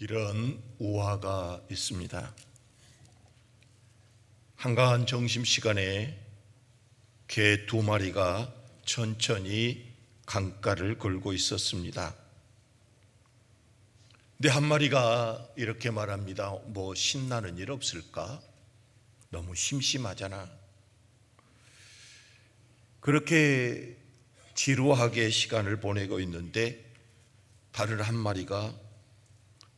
이런 우화가 있습니다. 한가한 점심시간에 개 2마리가 천천히 강가를 걸고 있었습니다. 근데 한 마리가 이렇게 말합니다. 뭐 신나는 일 없을까? 너무 심심하잖아. 그렇게 지루하게 시간을 보내고 있는데 다른 한 마리가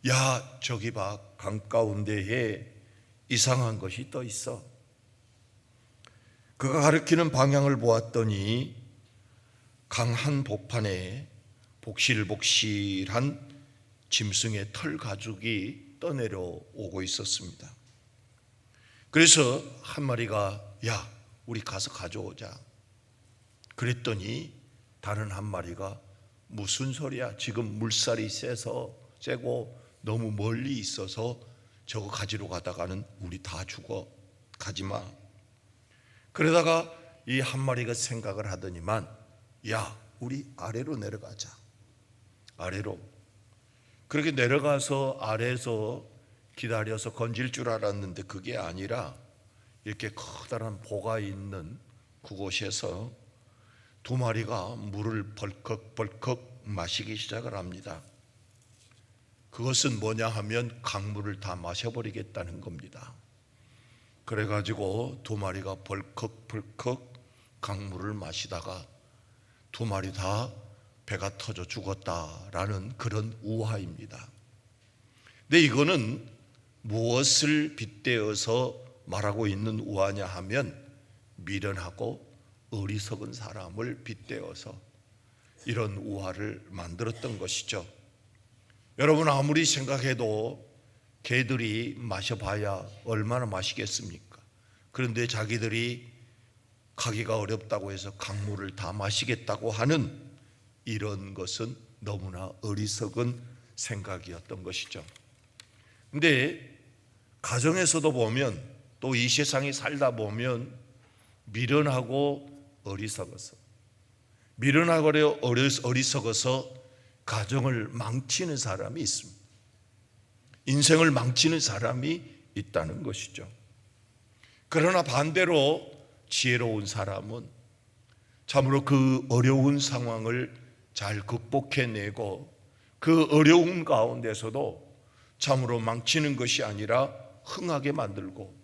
야, 저기 봐, 강 가운데에 이상한 것이 떠 있어. 그가 가리키는 방향을 보았더니 강 한복판에 복실복실한 짐승의 털 가죽이 떠내려 오고 있었습니다. 그래서 한 마리가 야, 우리 가서 가져오자. 그랬더니 다른 한 마리가 무슨 소리야? 지금 물살이 세고 너무 멀리 있어서 저거 가지러 가다가는 우리 다 죽어. 가지마. 그러다가 이 한 마리가 생각을 하더니만 야, 우리 아래로 내려가자. 아래로. 그렇게 내려가서 아래에서 기다려서 건질 줄 알았는데 그게 아니라 이렇게 커다란 보가 있는 그곳에서 2마리가 물을 벌컥벌컥 마시기 시작을 합니다. 그것은 뭐냐 하면 강물을 다 마셔버리겠다는 겁니다. 그래가지고 2마리가 벌컥벌컥 강물을 마시다가 2마리 다 배가 터져 죽었다라는 그런 우화입니다. 근데 이거는 무엇을 빗대어서 말하고 있는 우화냐 하면 미련하고 어리석은 사람을 빗대어서 이런 우화를 만들었던 것이죠. 여러분, 아무리 생각해도 개들이 마셔봐야 얼마나 마시겠습니까? 그런데 자기들이 가기가 어렵다고 해서 강물을 다 마시겠다고 하는 이런 것은 너무나 어리석은 생각이었던 것이죠. 근데 가정에서도 보면 또 이 세상에 살다 보면 미련하고 어리석어서 가정을 망치는 사람이 있습니다. 인생을 망치는 사람이 있다는 것이죠. 그러나 반대로 지혜로운 사람은 참으로 그 어려운 상황을 잘 극복해내고 그 어려움 가운데서도 참으로 망치는 것이 아니라 흥하게 만들고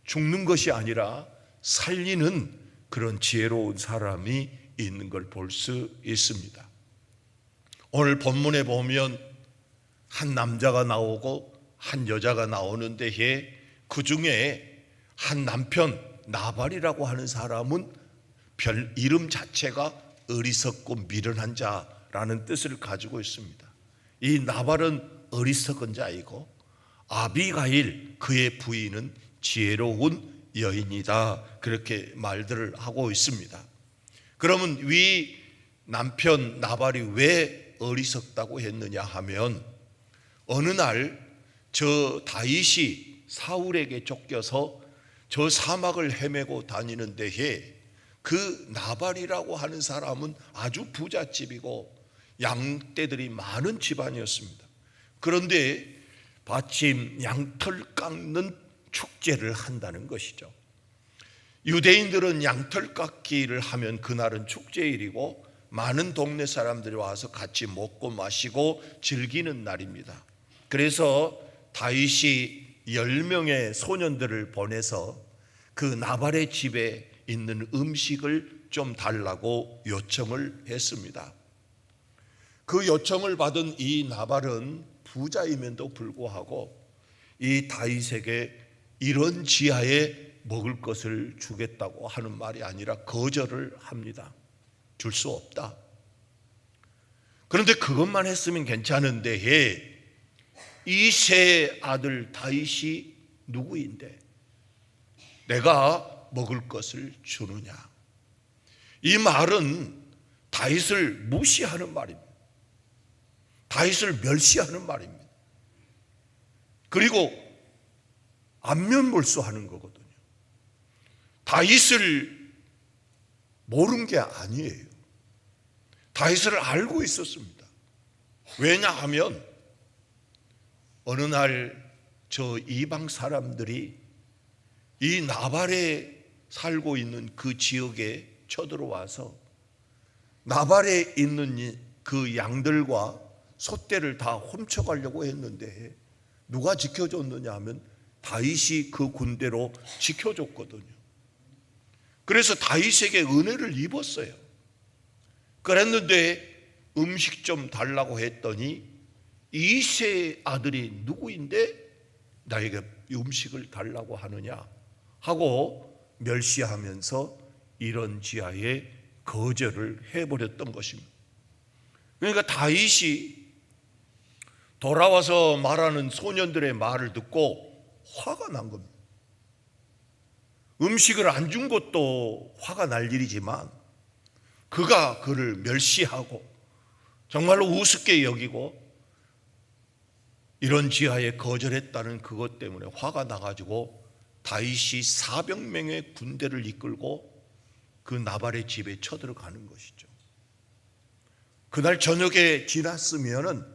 죽는 것이 아니라 살리는 그런 지혜로운 사람이 있는 걸 볼 수 있습니다. 오늘 본문에 보면 한 남자가 나오고 한 여자가 나오는데 그 중에 한 남편 나발이라고 하는 사람은 별 이름 자체가 어리석고 미련한 자라는 뜻을 가지고 있습니다. 이 나발은 어리석은 자이고 아비가일 그의 부인은 지혜로운 여인이다, 그렇게 말들을 하고 있습니다. 그러면 위 남편 나발이 왜 어리석다고 했느냐 하면 어느 날 저 다윗이 사울에게 쫓겨서 저 사막을 헤매고 다니는 데에 그 나발이라고 하는 사람은 아주 부잣집이고 양떼들이 많은 집안이었습니다. 그런데 마침 양털 깎는 축제를 한다는 것이죠. 유대인들은 양털 깎기를 하면 그날은 축제일이고 많은 동네 사람들이 와서 같이 먹고 마시고 즐기는 날입니다. 그래서 다윗이 10명의 소년들을 보내서 그 나발의 집에 있는 음식을 좀 달라고 요청을 했습니다. 그 요청을 받은 이 나발은 부자임에도 불구하고 이 다윗에게 이런 지하에 먹을 것을 주겠다고 하는 말이 아니라 거절을 합니다. 줄 수 없다. 그런데 그것만 했으면 괜찮은데 이세 아들 다윗이 누구인데 내가 먹을 것을 주느냐? 이 말은 다윗을 무시하는 말입니다. 다윗을 멸시하는 말입니다. 그리고 안면몰수하는 거거든요. 다윗을 모른 게 아니에요. 다윗을 알고 있었습니다. 왜냐하면 어느 날 저 이방 사람들이 이 나발에 살고 있는 그 지역에 쳐들어와서 나발에 있는 그 양들과 소떼를 다 훔쳐가려고 했는데 누가 지켜줬느냐 하면 다윗이 그 군대로 지켜줬거든요. 그래서 다윗에게 은혜를 입었어요. 그랬는데 음식 좀 달라고 했더니 이새의 아들이 누구인데 나에게 음식을 달라고 하느냐 하고 멸시하면서 이런 지하에 거절을 해버렸던 것입니다. 그러니까 다윗이 돌아와서 말하는 소년들의 말을 듣고 화가 난 겁니다. 음식을 안 준 것도 화가 날 일이지만 그가 그를 멸시하고 정말로 우습게 여기고 이런 지하에 거절했다는 그것 때문에 화가 나가지고 다윗이 400명의 군대를 이끌고 그 나발의 집에 쳐들어가는 것이죠. 그날 저녁에 지났으면은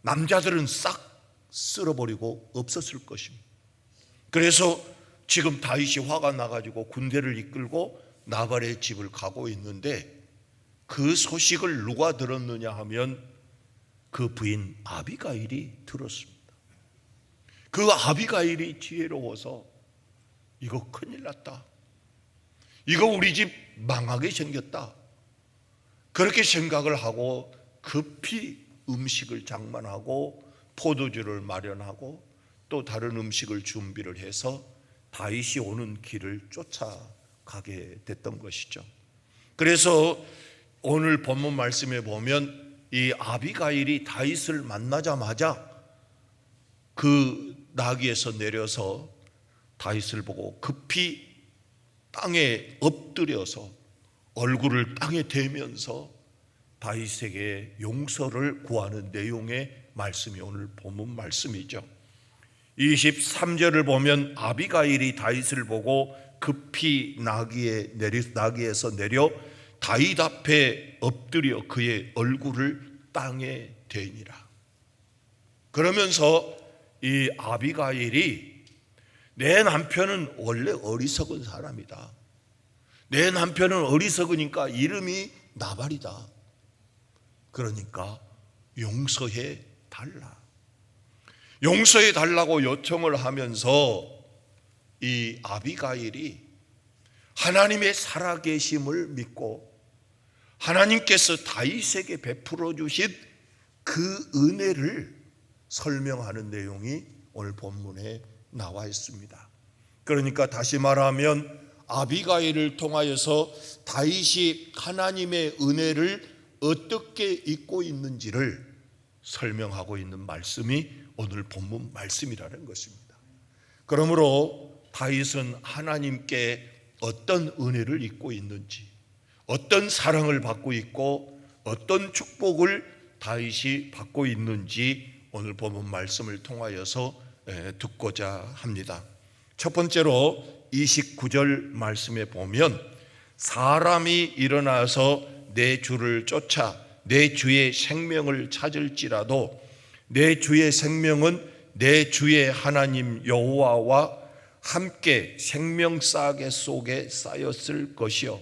남자들은 싹 쓸어버리고 없었을 것입니다. 그래서 지금 다윗이 화가 나가지고 군대를 이끌고 나발의 집을 가고 있는데 그 소식을 누가 들었느냐 하면 그 부인 아비가일이 들었습니다. 그 아비가일이 지혜로워서 이거 큰일 났다, 이거 우리 집 망하게 생겼다, 그렇게 생각을 하고 급히 음식을 장만하고 포도주를 마련하고 또 다른 음식을 준비를 해서 다윗이 오는 길을 쫓아가게 됐던 것이죠. 그래서 오늘 본문 말씀에 보면 이 아비가일이 다윗을 만나자마자 그 나귀에서 내려서 다윗을 보고 급히 땅에 엎드려서 얼굴을 땅에 대면서 다윗에게 용서를 구하는 내용의 말씀이 오늘 본문 말씀이죠. 23절을 보면 아비가일이 다윗을 보고 급히 나귀에서 내려 다윗 앞에 엎드려 그의 얼굴을 땅에 대니라. 그러면서 이 아비가일이 내 남편은 원래 어리석은 사람이다, 내 남편은 어리석으니까 이름이 나발이다, 그러니까 용서해 달라, 용서해 달라고 요청을 하면서 이 아비가일이 하나님의 살아계심을 믿고 하나님께서 다윗에게 베풀어 주신 그 은혜를 설명하는 내용이 오늘 본문에 나와 있습니다. 그러니까 다시 말하면 아비가일을 통하여서 다윗이 하나님의 은혜를 어떻게 잊고 있는지를 설명하고 있는 말씀이 오늘 본문 말씀이라는 것입니다. 그러므로 다윗은 하나님께 어떤 은혜를 잊고 있는지, 어떤 사랑을 받고 있고 어떤 축복을 다윗이 받고 있는지 오늘 본문 말씀을 통하여서 듣고자 합니다. 첫 번째로 29절 말씀에 보면 사람이 일어나서 내 주를 쫓아 내 주의 생명을 찾을지라도 내 주의 생명은 내 주의 하나님 여호와와 함께 생명싸개 속에 쌓였을 것이요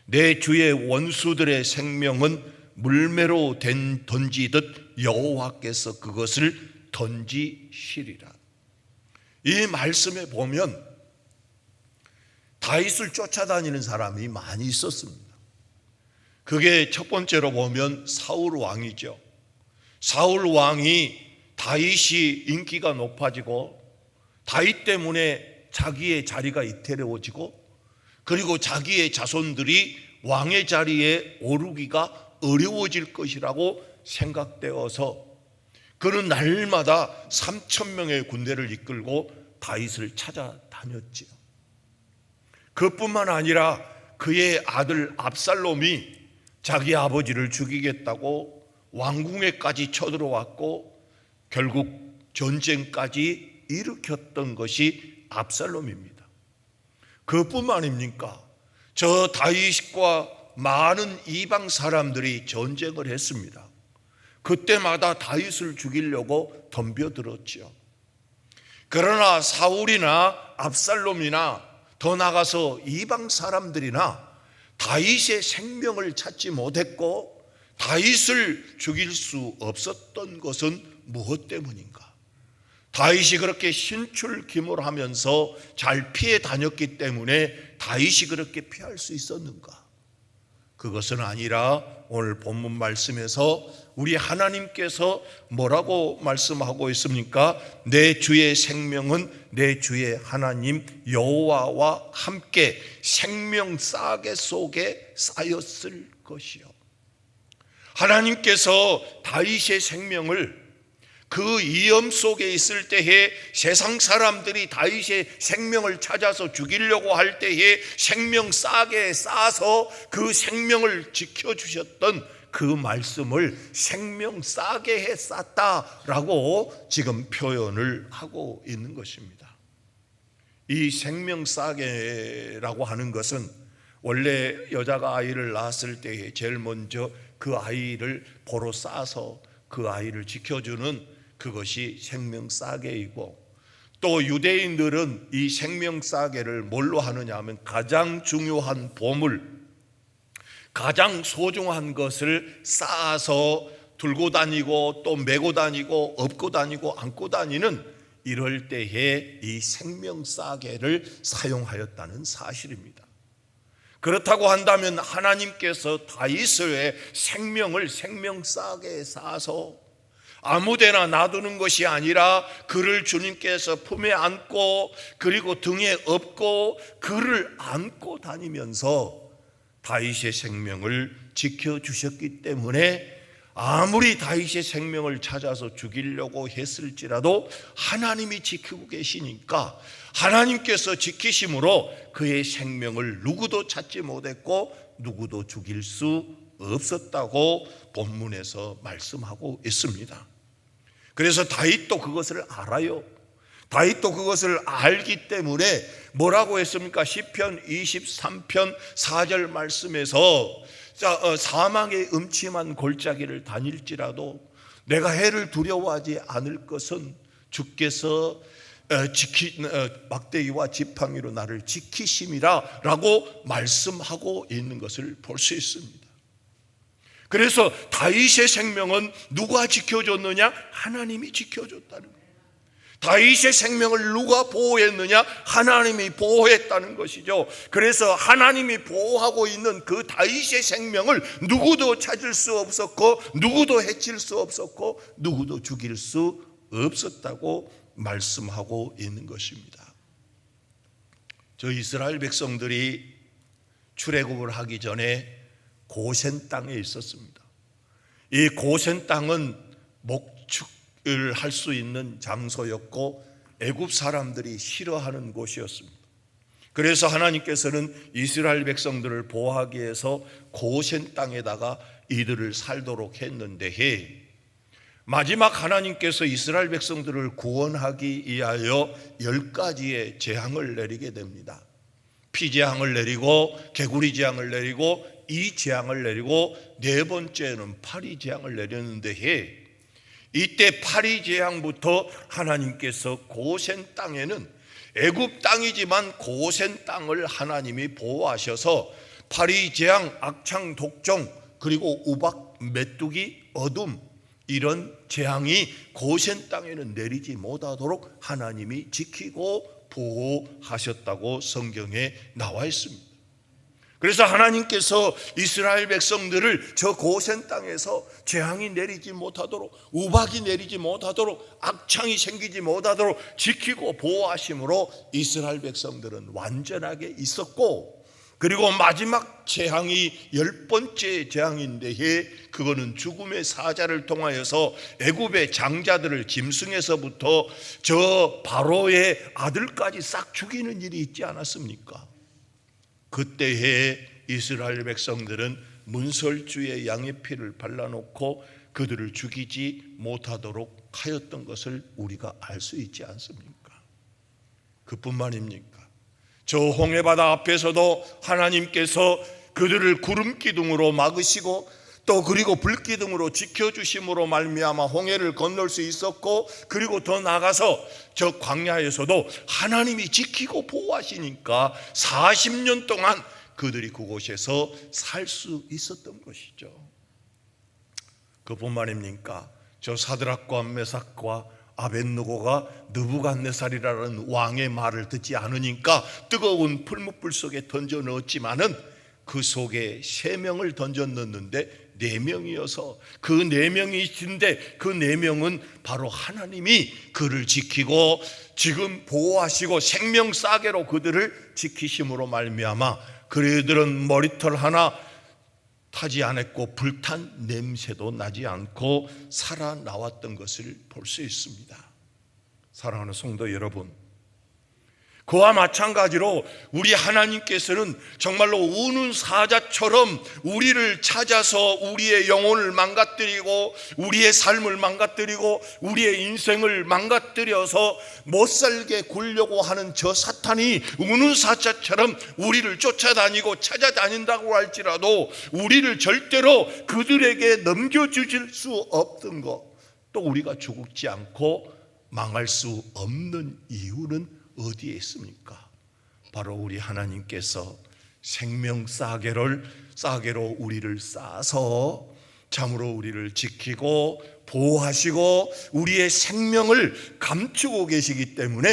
내 주의 원수들의 생명은 물매로 던지듯 여호와께서 그것을 던지시리라. 이 말씀에 보면 다윗을 쫓아다니는 사람이 많이 있었습니다. 그게 첫 번째로 보면 사울 왕이죠. 사울 왕이 다윗이 인기가 높아지고 다윗 때문에 자기의 자리가 이태로워지고 그리고 자기의 자손들이 왕의 자리에 오르기가 어려워질 것이라고 생각되어서 그는 날마다 3,000명의 군대를 이끌고 다윗을 찾아다녔지요. 그뿐만 아니라 그의 아들 압살롬이 자기 아버지를 죽이겠다고 왕궁에까지 쳐들어왔고 결국 전쟁까지 일으켰던 것이 압살롬입니다. 그뿐만 아닙니까? 저 다윗과 많은 이방 사람들이 전쟁을 했습니다. 그때마다 다윗을 죽이려고 덤벼들었지요. 그러나 사울이나 압살롬이나 더 나아가서 이방 사람들이나 다윗의 생명을 찾지 못했고 다윗을 죽일 수 없었던 것은 무엇 때문인가? 다윗이 그렇게 신출기몰하면서 잘 피해 다녔기 때문에 다윗이 그렇게 피할 수 있었는가? 그것은 아니라 오늘 본문 말씀에서 우리 하나님께서 뭐라고 말씀하고 있습니까? 내 주의 생명은 내 주의 하나님 여호와와 함께 생명 싸개 속에 쌓였을 것이요. 하나님께서 다윗의 생명을 그 위험 속에 있을 때에 세상 사람들이 다윗의 생명을 찾아서 죽이려고 할 때에 생명 싸게 싸서 그 생명을 지켜주셨던 그 말씀을 생명 싸게 쌌다라고 지금 표현을 하고 있는 것입니다. 이 생명 싸게라고 하는 것은 원래 여자가 아이를 낳았을 때에 제일 먼저 그 아이를 보로 싸서 그 아이를 지켜주는 그것이 생명 싸개이고, 또 유대인들은 이 생명 싸개를 뭘로 하느냐 하면 가장 중요한 보물, 가장 소중한 것을 쌓아서 들고 다니고 또 메고 다니고 업고 다니고 안고 다니는 이럴 때에 이 생명 싸개를 사용하였다는 사실입니다. 그렇다고 한다면 하나님께서 다윗의 생명을 생명 싸개에 쌓아서 아무데나 놔두는 것이 아니라 그를 주님께서 품에 안고 그리고 등에 업고 그를 안고 다니면서 다윗의 생명을 지켜주셨기 때문에 아무리 다윗의 생명을 찾아서 죽이려고 했을지라도 하나님이 지키고 계시니까 하나님께서 지키심으로 그의 생명을 누구도 찾지 못했고 누구도 죽일 수 없었다고 본문에서 말씀하고 있습니다. 그래서 다윗도 그것을 알아요. 다윗도 그것을 알기 때문에 뭐라고 했습니까? 시편 23편 4절 말씀에서 사망의 음침한 골짜기를 다닐지라도 내가 해를 두려워하지 않을 것은 주께서 막대기와 지팡이로 나를 지키심이라 라고 말씀하고 있는 것을 볼 수 있습니다. 그래서 다윗의 생명은 누가 지켜줬느냐? 하나님이 지켜줬다는 거예요. 다윗의 생명을 누가 보호했느냐? 하나님이 보호했다는 것이죠. 그래서 하나님이 보호하고 있는 그 다윗의 생명을 누구도 찾을 수 없었고 누구도 해칠 수 없었고 누구도 죽일 수 없었다고 말씀하고 있는 것입니다. 저 이스라엘 백성들이 출애굽을 하기 전에 고센 땅에 있었습니다. 이 고센 땅은 목축을 할 수 있는 장소였고 애굽 사람들이 싫어하는 곳이었습니다. 그래서 하나님께서는 이스라엘 백성들을 보호하기 위해서 고센 땅에다가 이들을 살도록 했는데 마지막 하나님께서 이스라엘 백성들을 구원하기 위하여 10가지의 재앙을 내리게 됩니다. 피재앙을 내리고 개구리 재앙을 내리고 이 재앙을 내리고 네 번째는 파리 재앙을 내렸는데 이때 파리 재앙부터 하나님께서 고센 땅에는 애굽 땅이지만 고센 땅을 하나님이 보호하셔서 파리 재앙, 악창, 독종 그리고 우박, 메뚜기, 어둠 이런 재앙이 고센 땅에는 내리지 못하도록 하나님이 지키고 보호하셨다고 성경에 나와 있습니다. 그래서 하나님께서 이스라엘 백성들을 저 고센 땅에서 재앙이 내리지 못하도록 우박이 내리지 못하도록 악창이 생기지 못하도록 지키고 보호하심으로 이스라엘 백성들은 완전하게 있었고, 그리고 마지막 재앙이 10번째 재앙인데 그거는 죽음의 사자를 통하여서 애굽의 장자들을 짐승에서부터 저 바로의 아들까지 싹 죽이는 일이 있지 않았습니까? 그때에 이스라엘 백성들은 문설주의 양의 피를 발라놓고 그들을 죽이지 못하도록 하였던 것을 우리가 알 수 있지 않습니까? 그뿐만입니까? 저 홍해바다 앞에서도 하나님께서 그들을 구름 기둥으로 막으시고 또 그리고 불기둥으로 지켜주심으로 말미암아 홍해를 건널 수 있었고, 그리고 더 나가서 저 광야에서도 하나님이 지키고 보호하시니까 40년 동안 그들이 그곳에서 살 수 있었던 것이죠. 그뿐만 아닙니까? 저 사드락과 메삭과 아벳느고가 느부갓네살이라는 왕의 말을 듣지 않으니까 뜨거운 풀무불 속에 던져 넣었지만은 그 속에 3명을 던져 넣었는데 4명이어서 그 4명이신데 그 4명은 바로 하나님이 그를 지키고 지금 보호하시고 생명싸개로 그들을 지키심으로 말미암아 그들은 머리털 하나 타지 않았고 불탄 냄새도 나지 않고 살아나왔던 것을 볼 수 있습니다. 사랑하는 성도 여러분, 그와 마찬가지로 우리 하나님께서는 정말로 우는 사자처럼 우리를 찾아서 우리의 영혼을 망가뜨리고 우리의 삶을 망가뜨리고 우리의 인생을 망가뜨려서 못살게 굴려고 하는 저 사탄이 우는 사자처럼 우리를 쫓아다니고 찾아다닌다고 할지라도 우리를 절대로 그들에게 넘겨주실 수 없던 것, 또 우리가 죽지 않고 망할 수 없는 이유는 어디에 있습니까? 바로 우리 하나님께서 생명 싸개로 우리를 싸서 참으로 우리를 지키고 보호하시고 우리의 생명을 감추고 계시기 때문에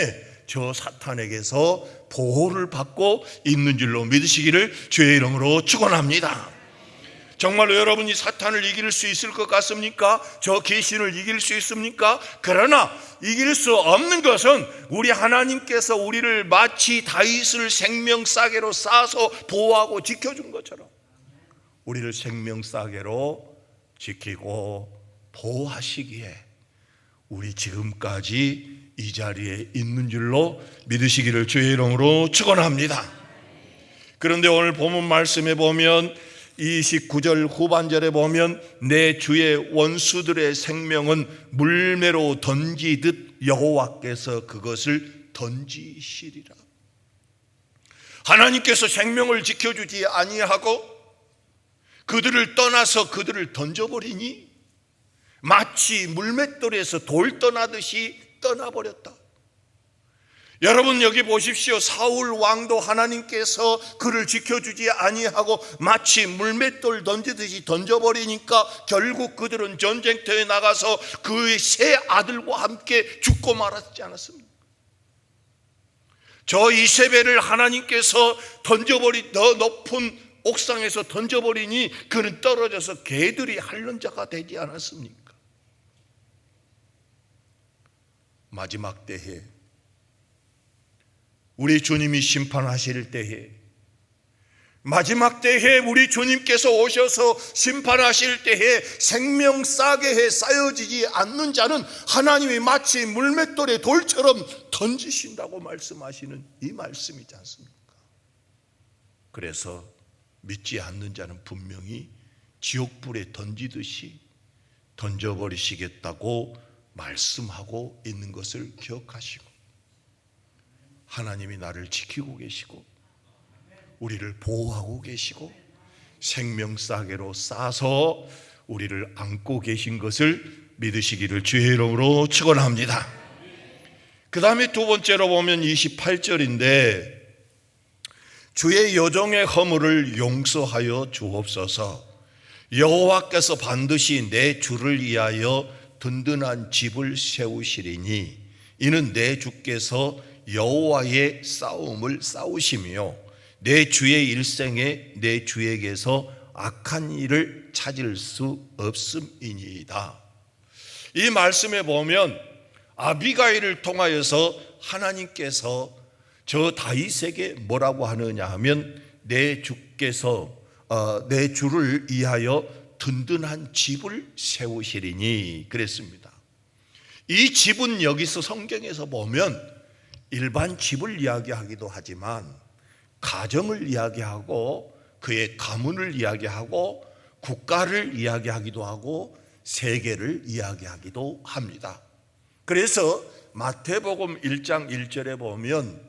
저 사탄에게서 보호를 받고 있는 줄로 믿으시기를 주의 이름으로 축원합니다. 정말로 여러분이 사탄을 이길 수 있을 것 같습니까? 저 귀신을 이길 수 있습니까? 그러나 이길 수 없는 것은 우리 하나님께서 우리를 마치 다윗을 생명싸개로 싸서 보호하고 지켜준 것처럼 우리를 생명싸개로 지키고 보호하시기에 우리 지금까지 이 자리에 있는 줄로 믿으시기를 주의 이름으로 축원합니다. 그런데 오늘 본문 말씀에 보면 29절 후반절에 보면 내 주의 원수들의 생명은 물매로 던지듯 여호와께서 그것을 던지시리라. 하나님께서 생명을 지켜주지 아니하고 그들을 떠나서 그들을 던져버리니 마치 물맷돌에서 돌 떠나듯이 떠나버렸다. 여러분 여기 보십시오. 사울 왕도 하나님께서 그를 지켜주지 아니하고 마치 물맷돌 던지듯이 던져버리니까 결국 그들은 전쟁터에 나가서 그의 세 아들과 함께 죽고 말았지 않았습니까? 저 이세벨을 하나님께서 더 높은 옥상에서 던져버리니 그는 떨어져서 개들이 핥는 자가 되지 않았습니까? 마지막 때에 우리 주님이 심판하실 때에, 마지막 때에 우리 주님께서 오셔서 심판하실 때에 생명싸개에 쌓여지지 않는 자는 하나님이 마치 물맷돌에 돌처럼 던지신다고 말씀하시는 이 말씀이지 않습니까? 그래서 믿지 않는 자는 분명히 지옥불에 던지듯이 던져버리시겠다고 말씀하고 있는 것을 기억하시고, 하나님이 나를 지키고 계시고 우리를 보호하고 계시고 생명싸개로 싸서 우리를 안고 계신 것을 믿으시기를 주의 이름으로 축원합니다. 그 다음에 두 번째로 보면 28절인데 주의 여종의 허물을 용서하여 주옵소서. 여호와께서 반드시 내 주를 위하여 든든한 집을 세우시리니 이는 내 주께서 여호와의 싸움을 싸우시며 내 주의 일생에 내 주에게서 악한 일을 찾을 수 없음이니이다. 이 말씀에 보면 아비가일을 통하여서 하나님께서 저 다윗에게 뭐라고 하느냐 하면 내 주께서 내 주를 위하여 든든한 집을 세우시리니 그랬습니다. 이 집은 여기서 성경에서 보면 일반 집을 이야기하기도 하지만 가정을 이야기하고 그의 가문을 이야기하고 국가를 이야기하기도 하고 세계를 이야기하기도 합니다. 그래서 마태복음 1장 1절에 보면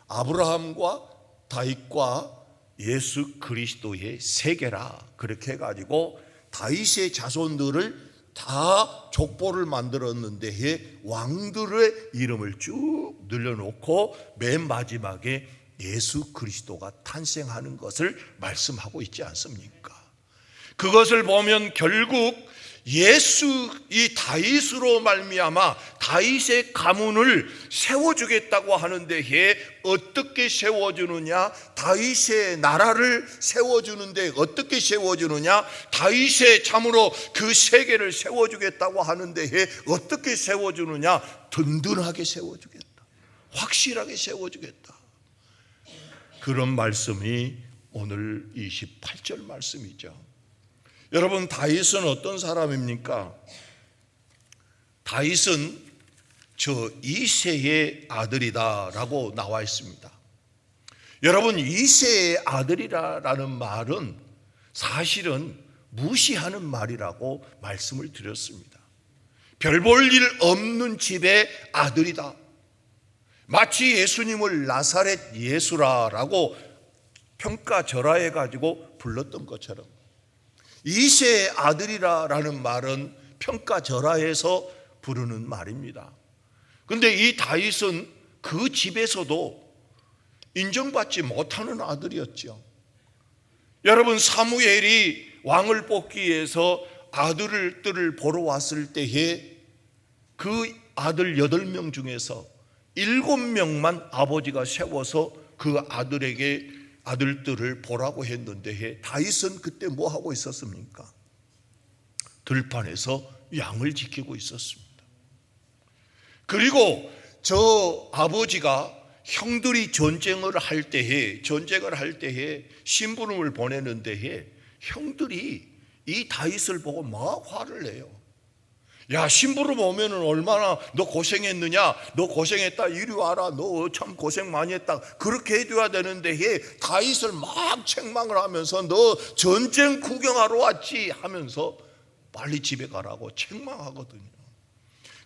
아브라함과 다윗과 예수 그리스도의 세계라 그렇게 해가지고 다윗의 자손들을 다 족보를 만들었는데 왕들의 이름을 쭉 늘려놓고 맨 마지막에 예수 그리스도가 탄생하는 것을 말씀하고 있지 않습니까? 그것을 보면 결국 예수 이 다윗으로 말미암아 다윗의 가문을 세워주겠다고 하는데 어떻게 세워주느냐? 다윗의 나라를 세워주는데 어떻게 세워주느냐? 다윗의 참으로 그 세계를 세워주겠다고 하는데 어떻게 세워주느냐? 든든하게 세워주겠다, 확실하게 세워주겠다. 그런 말씀이 오늘 28절 말씀이죠. 여러분, 다윗은 어떤 사람입니까? 다윗은 저 이새의 아들이다라고 나와 있습니다. 여러분, 이새의 아들이라는 말은 사실은 무시하는 말이라고 말씀을 드렸습니다. 별 볼 일 없는 집의 아들이다. 마치 예수님을 나사렛 예수라라고 평가절하해 가지고 불렀던 것처럼 이새의 아들이라는 말은 평가절하해서 부르는 말입니다. 그런데 이 다윗은 그 집에서도 인정받지 못하는 아들이었죠. 여러분, 사무엘이 왕을 뽑기 위해서 아들들을 보러 왔을 때에 그 아들 8명 중에서 7명만 아버지가 세워서 그 아들들을 보라고 했는데 다윗은 그때 뭐 하고 있었습니까? 들판에서 양을 지키고 있었습니다. 그리고 저 아버지가 형들이 전쟁을 할 때에 심부름을 보내는데 형들이 이 다윗을 보고 막 화를 내요. 야, 심부름 오면은 얼마나 너 고생했느냐, 너 고생했다, 이리 와라, 너 참 고생 많이 했다, 그렇게 해줘야 되는데 다윗을 막 책망을 하면서 너 전쟁 구경하러 왔지 하면서 빨리 집에 가라고 책망하거든요.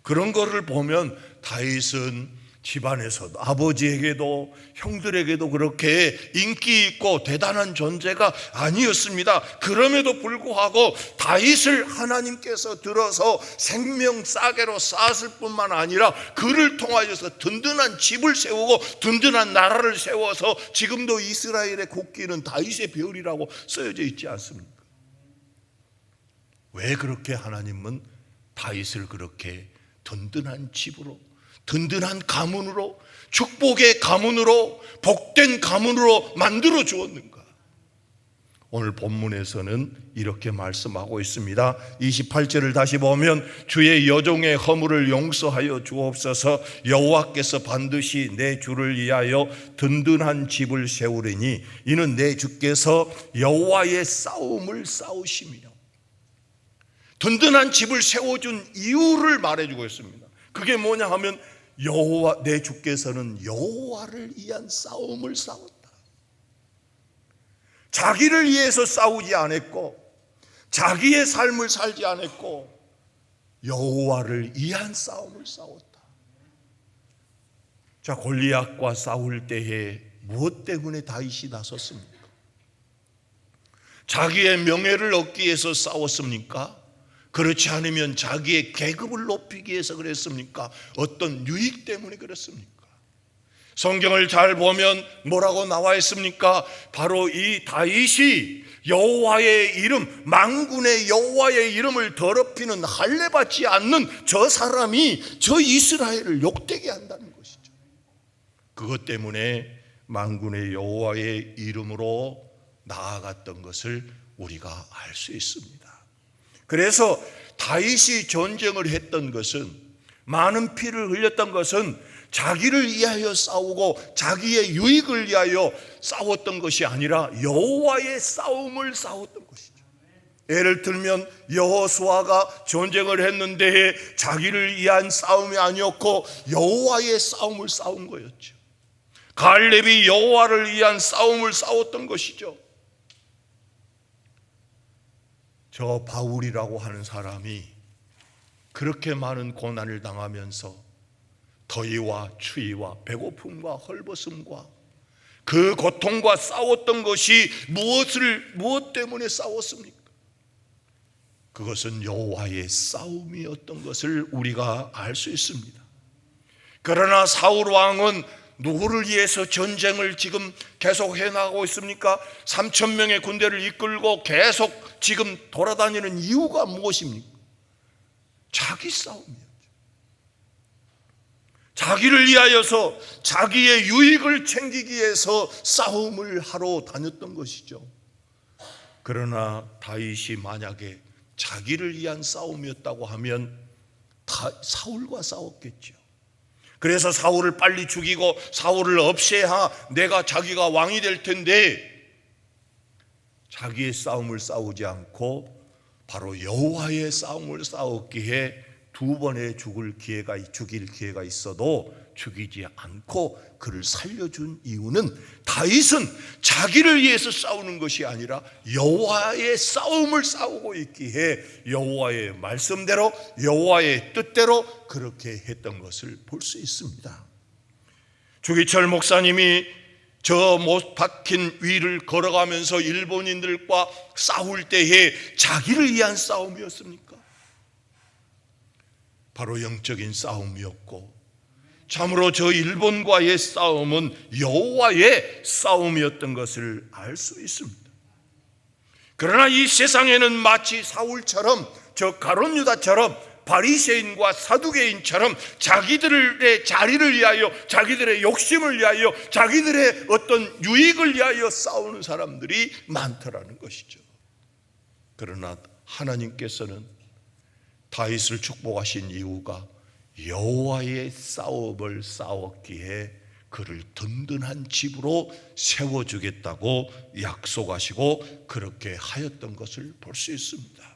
그런 거를 보면 다윗은 집안에서도 아버지에게도 형들에게도 그렇게 인기 있고 대단한 존재가 아니었습니다. 그럼에도 불구하고 다윗을 하나님께서 들어서 생명 싸개로 쌓았을 뿐만 아니라 그를 통하여서 든든한 집을 세우고 든든한 나라를 세워서 지금도 이스라엘의 국기는 다윗의 별이라고 쓰여져 있지 않습니까? 왜 그렇게 하나님은 다윗을 그렇게 든든한 집으로, 든든한 가문으로, 축복의 가문으로, 복된 가문으로 만들어 주었는가? 오늘 본문에서는 이렇게 말씀하고 있습니다. 28절을 다시 보면 주의 여종의 허물을 용서하여 주옵소서. 여호와께서 반드시 내 주를 위하여 든든한 집을 세우리니 이는 내 주께서 여호와의 싸움을 싸우시며. 든든한 집을 세워준 이유를 말해주고 있습니다. 그게 뭐냐 하면 여호와, 내 주께서는 여호와를 위한 싸움을 싸웠다. 자기를 위해서 싸우지 않았고 자기의 삶을 살지 않았고 여호와를 위한 싸움을 싸웠다. 자, 골리앗과 싸울 때에 무엇 때문에 다윗이 나섰습니까? 자기의 명예를 얻기 위해서 싸웠습니까? 그렇지 않으면 자기의 계급을 높이기 위해서 그랬습니까? 어떤 유익 때문에 그랬습니까? 성경을 잘 보면 뭐라고 나와 있습니까? 바로 이 다윗이 여호와의 이름, 만군의 여호와의 이름을 더럽히는 할례받지 않는 저 사람이 저 이스라엘을 욕되게 한다는 것이죠. 그것 때문에 만군의 여호와의 이름으로 나아갔던 것을 우리가 알 수 있습니다. 그래서 다윗이 전쟁을 했던 것은, 많은 피를 흘렸던 것은 자기를 위하여 싸우고 자기의 유익을 위하여 싸웠던 것이 아니라 여호와의 싸움을 싸웠던 것이죠. 예를 들면 여호수아가 전쟁을 했는데 자기를 위한 싸움이 아니었고 여호와의 싸움을 싸운 거였죠. 갈렙이 여호와를 위한 싸움을 싸웠던 것이죠. 저 바울이라고 하는 사람이 그렇게 많은 고난을 당하면서 더위와 추위와 배고픔과 헐벗음과 그 고통과 싸웠던 것이 무엇 때문에 싸웠습니까? 그것은 여호와의 싸움이었던 것을 우리가 알 수 있습니다. 그러나 사울 왕은 누구를 위해서 전쟁을 지금 계속 해나가고 있습니까? 3,000명의 군대를 이끌고 계속 지금 돌아다니는 이유가 무엇입니까? 자기 싸움이었죠. 자기를 위하여서 자기의 유익을 챙기기 위해서 싸움을 하러 다녔던 것이죠. 그러나 다윗이 만약에 자기를 위한 싸움이었다고 하면 사울과 싸웠겠죠. 그래서 사울을 빨리 죽이고 사울을 없애야 자기가 왕이 될 텐데, 자기의 싸움을 싸우지 않고 바로 여호와의 싸움을 싸웠기에 두 번의 죽일 기회가 있어도 죽이지 않고 그를 살려준 이유는 다윗은 자기를 위해서 싸우는 것이 아니라 여호와의 싸움을 싸우고 있기에 여호와의 말씀대로 여호와의 뜻대로 그렇게 했던 것을 볼 수 있습니다. 주기철 목사님이 저 못 박힌 위를 걸어가면서 일본인들과 싸울 때에 자기를 위한 싸움이었습니까? 바로 영적인 싸움이었고, 참으로 저 일본과의 싸움은 여호와의 싸움이었던 것을 알 수 있습니다. 그러나 이 세상에는 마치 사울처럼, 저 가룟 유다처럼, 바리새인과 사두개인처럼 자기들의 자리를 위하여, 자기들의 욕심을 위하여, 자기들의 어떤 유익을 위하여 싸우는 사람들이 많더라는 것이죠. 그러나 하나님께서는 다윗을 축복하신 이유가 여호와의 싸움을 싸웠기에 그를 든든한 집으로 세워주겠다고 약속하시고 그렇게 하였던 것을 볼 수 있습니다.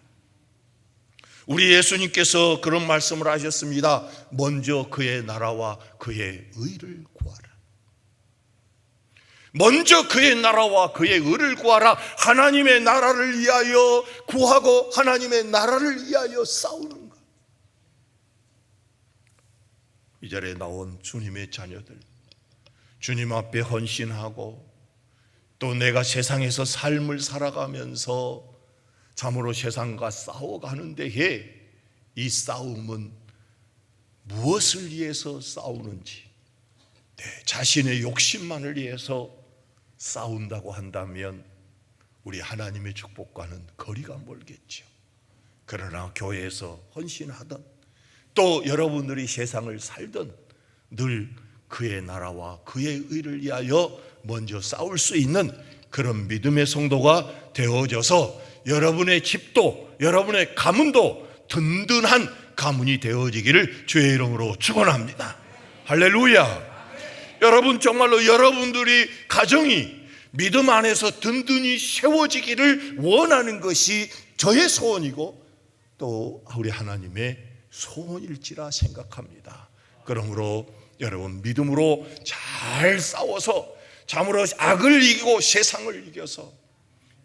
우리 예수님께서 그런 말씀을 하셨습니다. 먼저 그의 나라와 그의 의를 구하라. 먼저 그의 나라와 그의 의를 구하라. 하나님의 나라를 위하여 구하고 하나님의 나라를 위하여 싸우는 것. 이 자리에 나온 주님의 자녀들, 주님 앞에 헌신하고 또 내가 세상에서 삶을 살아가면서 참으로 세상과 싸워가는 데에 이 싸움은 무엇을 위해서 싸우는지, 내 자신의 욕심만을 위해서 싸운다고 한다면 우리 하나님의 축복과는 거리가 멀겠죠. 그러나 교회에서 헌신하던 또 여러분들이 세상을 살던 늘 그의 나라와 그의 의를 위하여 먼저 싸울 수 있는 그런 믿음의 성도가 되어져서 여러분의 집도 여러분의 가문도 든든한 가문이 되어지기를 주의 이름으로 축원합니다. 할렐루야. 여러분, 정말로 여러분들이 가정이 믿음 안에서 든든히 세워지기를 원하는 것이 저의 소원이고 또 우리 하나님의 소원일지라 생각합니다. 그러므로 여러분, 믿음으로 잘 싸워서 참으로 악을 이기고 세상을 이겨서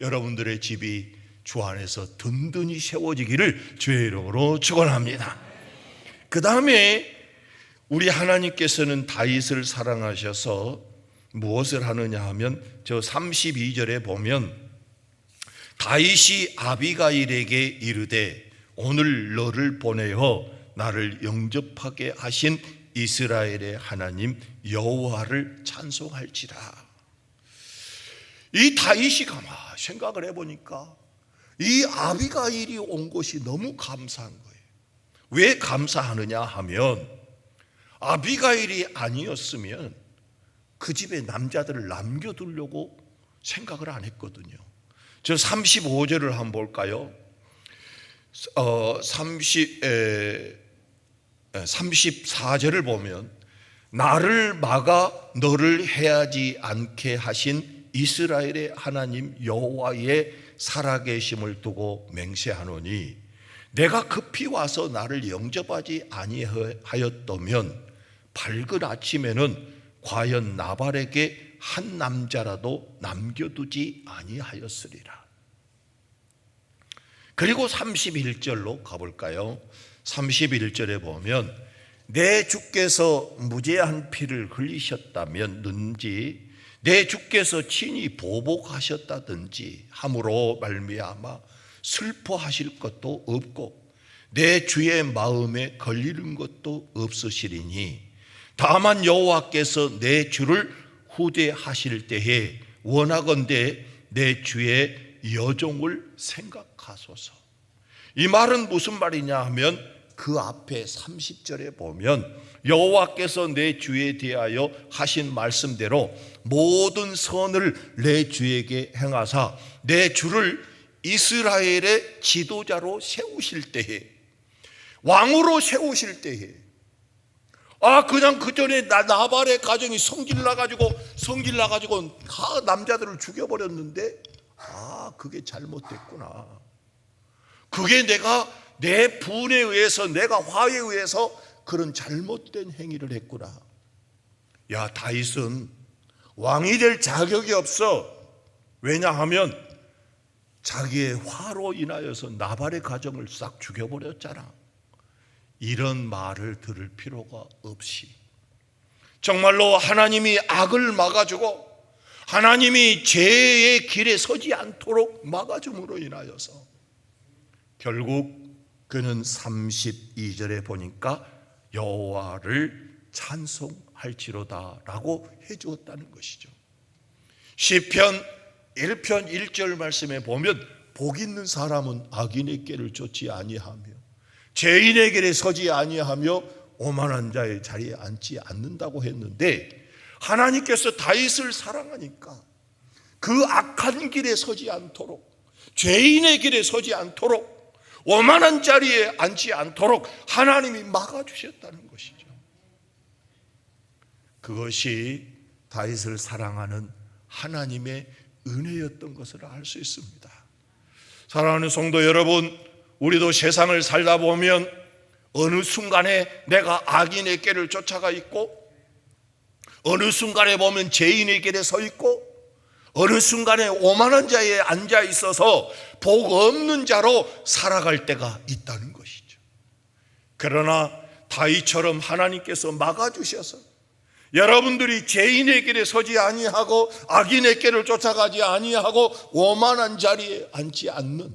여러분들의 집이 주 안에서 든든히 세워지기를 주의 이름으로 축원합니다. 그 다음에 우리 하나님께서는 다윗을 사랑하셔서 무엇을 하느냐 하면 저 32절에 보면 다윗이 아비가일에게 이르되 오늘 너를 보내어 나를 영접하게 하신 이스라엘의 하나님 여호와를 찬송할지라. 이 다윗이 가만 생각을 해보니까 이 아비가일이 온 것이 너무 감사한 거예요. 왜 감사하느냐 하면 아비가일이 아니었으면 그 집에 남자들을 남겨두려고 생각을 안 했거든요. 저 35절을 한번 볼까요? 34절을 보면 나를 막아 너를 해하지 않게 하신 이스라엘의 하나님 여호와의 살아계심을 두고 맹세하노니 내가 급히 와서 나를 영접하지 아니하였다면 밝은 아침에는 과연 나발에게 한 남자라도 남겨두지 아니하였으리라. 그리고 31절로 가볼까요? 31절에 보면 내 주께서 무죄한 피를 흘리셨다면든지 내 주께서 친히 보복하셨다든지 함으로 말미암아 슬퍼하실 것도 없고 내 주의 마음에 걸리는 것도 없으시리니 다만 여호와께서 내 주를 후대하실 때에 원하건대 내 주의 여종을 생각하소서. 이 말은 무슨 말이냐 하면 그 앞에 30절에 보면 여호와께서 내 주에 대하여 하신 말씀대로 모든 선을 내 주에게 행하사 내 주를 이스라엘의 지도자로 세우실 때에, 왕으로 세우실 때에, 그냥 그 전에 나발의 가정이 성질나가지고 다 남자들을 죽여버렸는데 그게 잘못됐구나. 그게 내가 내 분에 의해서, 내가 화에 의해서 그런 잘못된 행위를 했구나. 야, 다윗은 왕이 될 자격이 없어. 왜냐하면 자기의 화로 인하여서 나발의 가정을 싹 죽여버렸잖아. 이런 말을 들을 필요가 없이 정말로 하나님이 악을 막아주고 하나님이 죄의 길에 서지 않도록 막아줌으로 인하여서 결국 그는 32절에 보니까 여호와를 찬송할지로다 라고 해주었다는 것이죠. 시편 1편 1절 말씀에 보면 복 있는 사람은 악인의 길을 쫓지 아니하며 죄인의 길에 서지 아니하며 오만한 자의 자리에 앉지 않는다고 했는데, 하나님께서 다윗을 사랑하니까 그 악한 길에 서지 않도록, 죄인의 길에 서지 않도록, 오만한 자리에 앉지 않도록 하나님이 막아주셨다는 것이죠. 그것이 다윗을 사랑하는 하나님의 은혜였던 것을 알 수 있습니다. 사랑하는 성도 여러분, 우리도 세상을 살다 보면 어느 순간에 내가 악인의 길을 쫓아가 있고, 어느 순간에 보면 죄인의 길에 서 있고, 어느 순간에 오만한 자에 앉아 있어서 복 없는 자로 살아갈 때가 있다는 것이죠. 그러나 다윗처럼 하나님께서 막아주셔서 여러분들이 죄인의 길에 서지 아니하고 악인의 길을 쫓아가지 아니하고 오만한 자리에 앉지 않는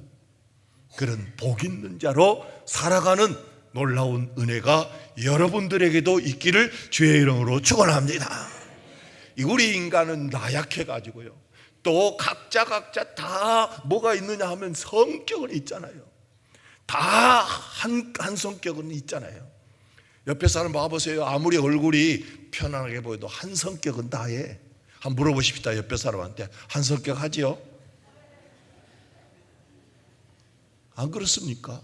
그런 복 있는 자로 살아가는 놀라운 은혜가 여러분들에게도 있기를 주의 이름으로 축원합니다. 우리 인간은 나약해가지고요, 또 각자 다 뭐가 있느냐 하면 성격은 있잖아요. 다 한 성격은 있잖아요. 옆에 사람 봐보세요. 아무리 얼굴이 편안하게 보여도 한 성격은 다 해. 한번 물어보십시다. 옆에 사람한테 한 성격 하지요? 안 그렇습니까?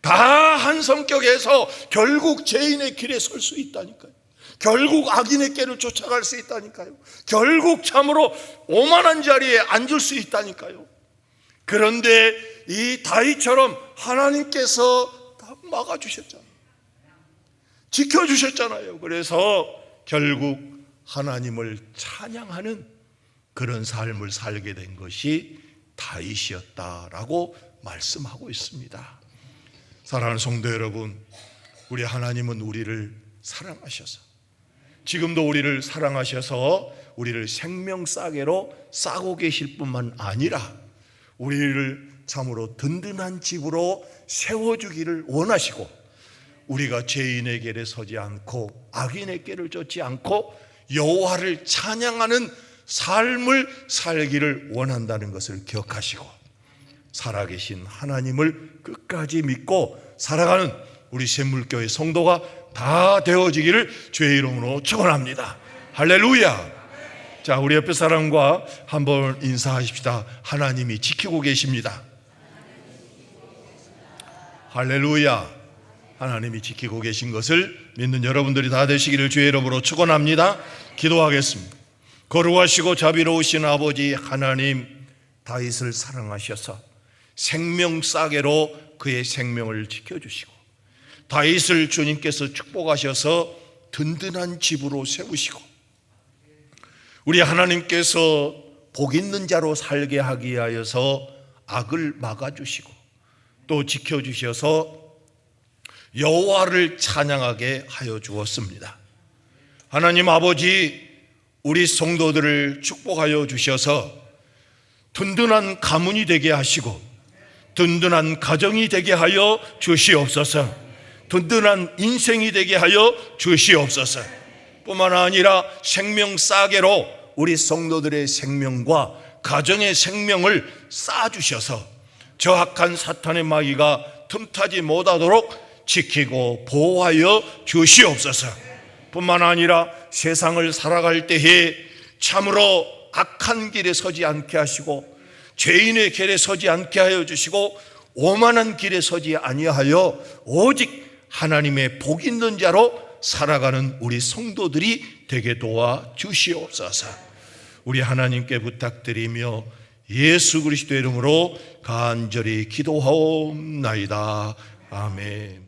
다 한 성격에서 결국 죄인의 길에 설 수 있다니까요. 결국 악인의 길을 쫓아갈 수 있다니까요. 결국 참으로 오만한 자리에 앉을 수 있다니까요. 그런데 이 다윗처럼 하나님께서 다 막아주셨잖아요. 지켜주셨잖아요. 그래서 결국 하나님을 찬양하는 그런 삶을 살게 된 것이 다윗이었다라고 말씀하고 있습니다. 사랑하는 성도 여러분, 우리 하나님은 우리를 사랑하셔서, 지금도 우리를 사랑하셔서 우리를 생명싸개로 싸고 계실 뿐만 아니라 우리를 참으로 든든한 집으로 세워주기를 원하시고, 우리가 죄인의 길에 서지 않고 악인의 길을 쫓지 않고 여호와를 찬양하는 삶을 살기를 원한다는 것을 기억하시고, 살아계신 하나님을 끝까지 믿고 살아가는 우리 샘물교회 성도가 다 되어지기를 주의 이름으로 축원합니다. 할렐루야. 자, 우리 옆에 사람과 한번 인사하십시다. 하나님이 지키고 계십니다. 할렐루야. 하나님이 지키고 계신 것을 믿는 여러분들이 다 되시기를 주의 이름으로 축원합니다. 기도하겠습니다. 거룩하시고 자비로우신 아버지 하나님, 다윗을 사랑하셔서 생명싸개로 그의 생명을 지켜주시고, 다윗을 주님께서 축복하셔서 든든한 집으로 세우시고, 우리 하나님께서 복 있는 자로 살게 하기 위하여서 악을 막아주시고 또 지켜주셔서 여호와를 찬양하게 하여 주었습니다. 하나님 아버지, 우리 성도들을 축복하여 주셔서 든든한 가문이 되게 하시고 든든한 가정이 되게 하여 주시옵소서. 든든한 인생이 되게 하여 주시옵소서. 뿐만 아니라 생명 싸개로 우리 성도들의 생명과 가정의 생명을 쌓아주셔서 저 악한 사탄의 마귀가 틈타지 못하도록 지키고 보호하여 주시옵소서. 뿐만 아니라 세상을 살아갈 때에 참으로 악한 길에 서지 않게 하시고 죄인의 길에 서지 않게 하여 주시고 오만한 길에 서지 아니하여 오직 하나님의 복 있는 자로 살아가는 우리 성도들이 되게 도와 주시옵소서. 우리 하나님께 부탁드리며 예수 그리스도의 이름으로 간절히 기도하옵나이다. 아멘.